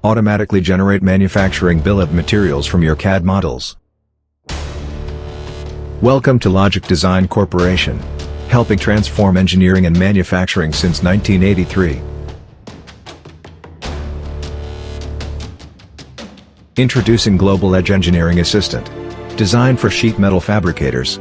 Automatically generate manufacturing bill of materials from your CAD models. Welcome to Logic Design Corporation, helping transform engineering and manufacturing since 1983. Introducing Global Edge Engineering Assistant, designed for sheet metal fabricators.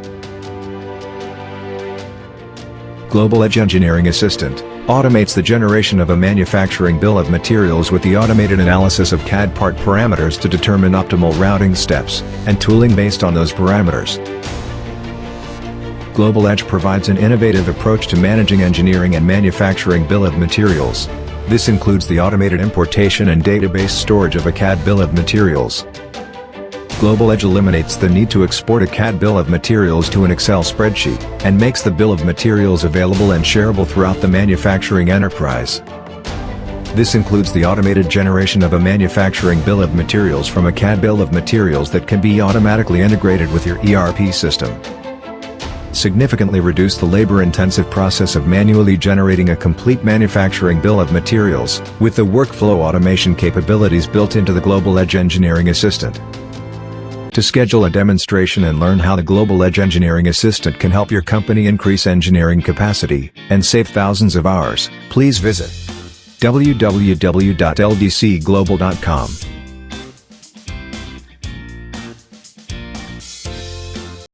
Global Edge Engineering Assistant automates the generation of a manufacturing bill of materials with the automated analysis of CAD part parameters to determine optimal routing steps and tooling based on those parameters. Global Edge provides an innovative approach to managing engineering and manufacturing bill of materials. This includes the automated importation and database storage of a CAD bill of materials. Global Edge eliminates the need to export a CAD bill of materials to an Excel spreadsheet, and makes the bill of materials available and shareable throughout the manufacturing enterprise. This includes the automated generation of a manufacturing bill of materials from a CAD bill of materials that can be automatically integrated with your ERP system. Significantly reduce the labor-intensive process of manually generating a complete manufacturing bill of materials, with the workflow automation capabilities built into the Global Edge Engineering Assistant. To schedule a demonstration and learn how the Global Edge Engineering Assistant can help your company increase engineering capacity and save thousands of hours, please visit www.ldcglobal.com.